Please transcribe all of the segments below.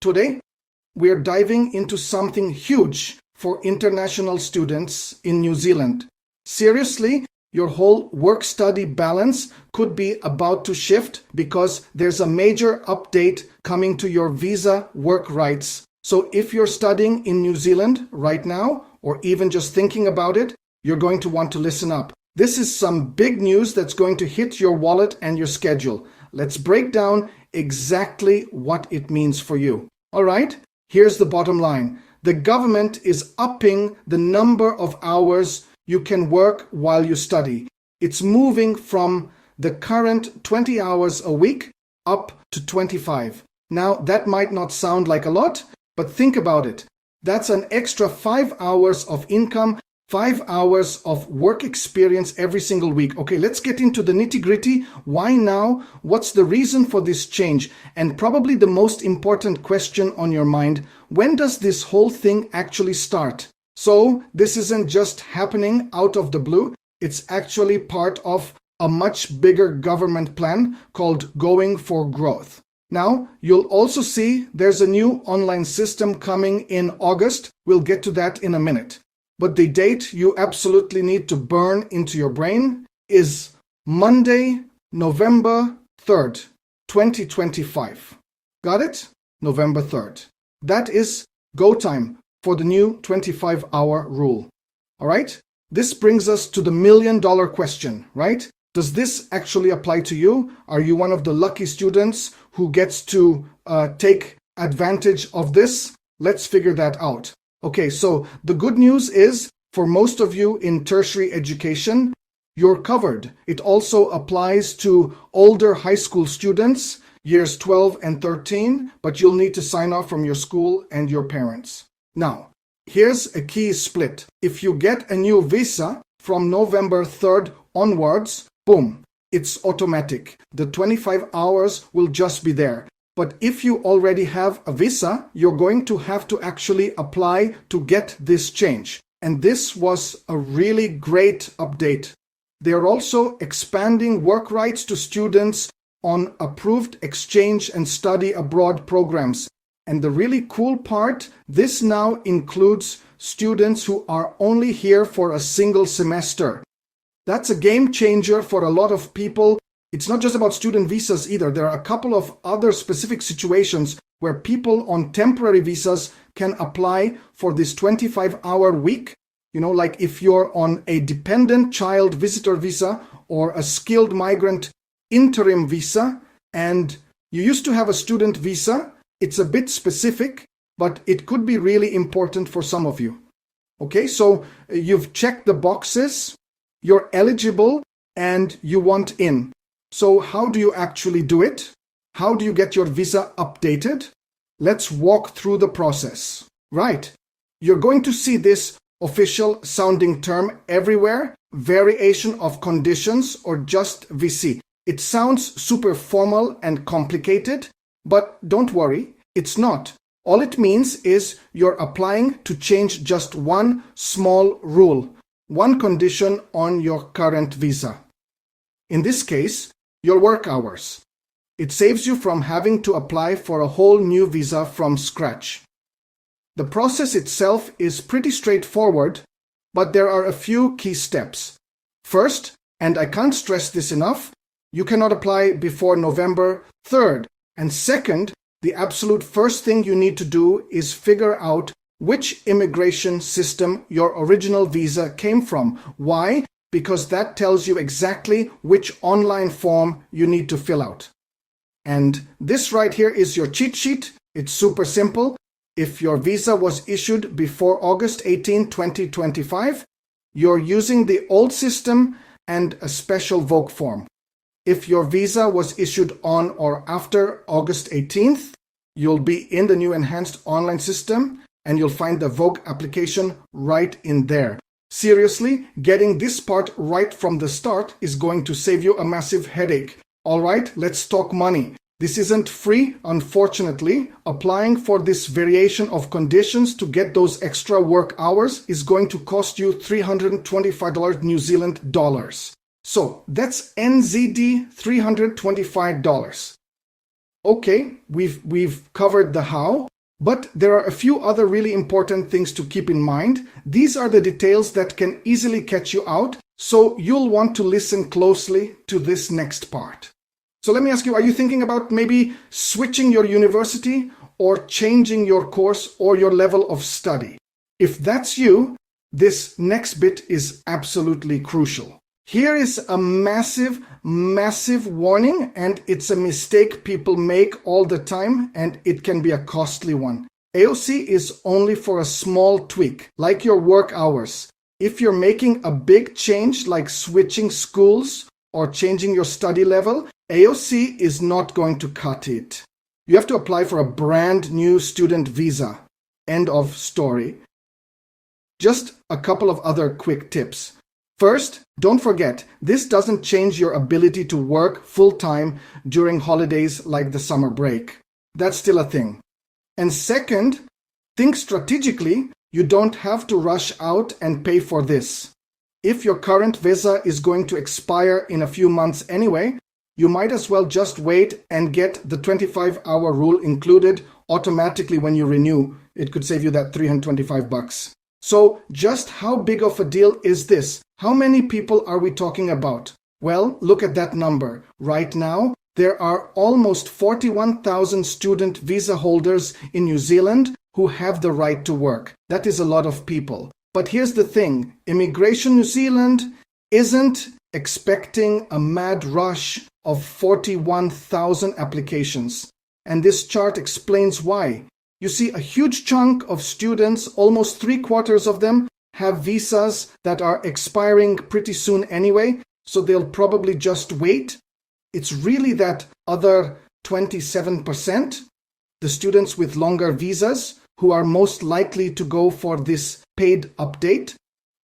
Today, we're diving into something huge for international students in New Zealand. Seriously, your whole work-study balance could be about to shift because there's a major update coming to your visa work rights. So if you're studying in New Zealand right now, or even just thinking about it, you're going to want to listen up. This is some big news that's going to hit your wallet and your schedule. Let's break down exactly what it means for you. All right, here's the bottom line. The government is upping the number of hours you can work while you study. It's moving from the current 20 hours a week up to 25. Now, that might not sound like a lot, but think about it. That's an extra 5 hours of income, 5 hours of work experience every single week. Okay, let's get into the nitty-gritty. Why now? What's the reason for this change? And probably the most important question on your mind, when does this whole thing actually start? So this isn't just happening out of the blue. It's actually part of a much bigger government plan called Going for Growth. Now, you'll also see there's a new online system coming in August. We'll get to that in a minute. But the date you absolutely need to burn into your brain is Monday, November 3rd, 2025. Got it? November 3rd. That is go time for the new 25-hour rule. All right? This brings us to the million-dollar question, right? Does this actually apply to you? Are you one of the lucky students who gets to take advantage of this? Let's figure that out. Okay, so the good news is for most of you in tertiary education, you're covered. It also applies to older high school students, years 12 and 13, but you'll need to sign off from your school and your parents. Now, here's a key split. If you get a new visa from November 3rd onwards, boom, it's automatic. The 25 hours will just be there. But if you already have a visa, you're going to have to actually apply to get this change. And this was a really great update. They're also expanding work rights to students on approved exchange and study abroad programs. And the really cool part, this now includes students who are only here for a single semester. That's a game changer for a lot of people. It's not just about student visas either. There are a couple of other specific situations where people on temporary visas can apply for this 25-hour week. You know, like if you're on a dependent child visitor visa or a skilled migrant interim visa and you used to have a student visa, it's a bit specific, but it could be really important for some of you. Okay, so you've checked the boxes, you're eligible, and you want in. So how do you actually do it? How do you get your visa updated? Let's walk through the process. Right, you're going to see this official sounding term everywhere, variation of conditions or just VC. It sounds super formal and complicated, but don't worry, it's not. All it means is you're applying to change just one small rule, one condition on your current visa. In this case, your work hours. It saves you from having to apply for a whole new visa from scratch. The process itself is pretty straightforward, but there are a few key steps. First, and I can't stress this enough, you cannot apply before November 3rd. And second, the absolute first thing you need to do is figure out which immigration system your original visa came from. Why? Because that tells you exactly which online form you need to fill out. And this right here is your cheat sheet. It's super simple. If your visa was issued before August 18, 2025, you're using the old system and a special VOC form. If your visa was issued on or after August 18th, you'll be in the new enhanced online system and you'll find the VOC application right in there. Seriously, getting this part right from the start is going to save you a massive headache. All right, let's talk money. This isn't free, unfortunately. Applying for this variation of conditions to get those extra work hours is going to cost you $325 New Zealand dollars. So that's NZD $325. Okay, we've covered the how, but there are a few other really important things to keep in mind. These are the details that can easily catch you out, so you'll want to listen closely to this next part. So let me ask you, are you thinking about maybe switching your university or changing your course or your level of study? If that's you, this next bit is absolutely crucial. Here is a massive warning, and it's a mistake people make all the time, and it can be a costly one. AOC is only for a small tweak, like your work hours. If you're making a big change like switching schools or changing your study level, AOC is not going to cut it. You have to apply for a brand new student visa. End of story. Just a couple of other quick tips. First, don't forget, this doesn't change your ability to work full-time during holidays like the summer break. That's still a thing. And second, think strategically. You don't have to rush out and pay for this. If your current visa is going to expire in a few months anyway, you might as well just wait and get the 25-hour rule included automatically when you renew. It could save you that $325. So just how big of a deal is this? How many people are we talking about? Well, look at that number. Right now, there are almost 41,000 student visa holders in New Zealand who have the right to work. That is a lot of people. But here's the thing. Immigration New Zealand isn't expecting a mad rush of 41,000 applications. And this chart explains why. You see, a huge chunk of students, almost 3/4 of them, have visas that are expiring pretty soon anyway, so they'll probably just wait. It's really that other 27%, the students with longer visas, who are most likely to go for this paid update.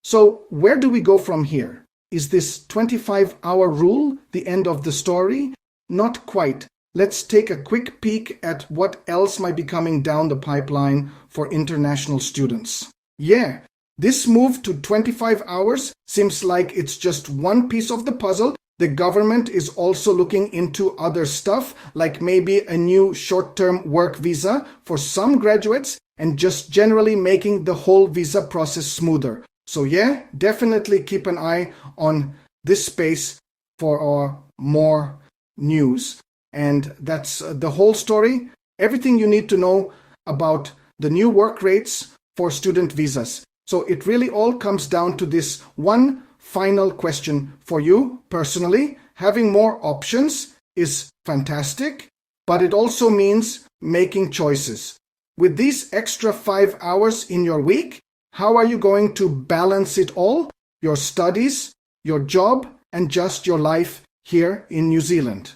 So where do we go from here? Is this 25-hour rule the end of the story? Not quite. Let's take a quick peek at what else might be coming down the pipeline for international students. Yeah, this move to 25 hours seems like it's just one piece of the puzzle. The government is also looking into other stuff, like maybe a new short-term work visa for some graduates, and just generally making the whole visa process smoother. So yeah, definitely keep an eye on this space for more news. And that's the whole story. Everything you need to know about the new work rates for student visas. So it really all comes down to this one final question for you personally. Having more options is fantastic, but it also means making choices. With these extra 5 hours in your week, how are you going to balance it all? Your studies, your job, and just your life here in New Zealand.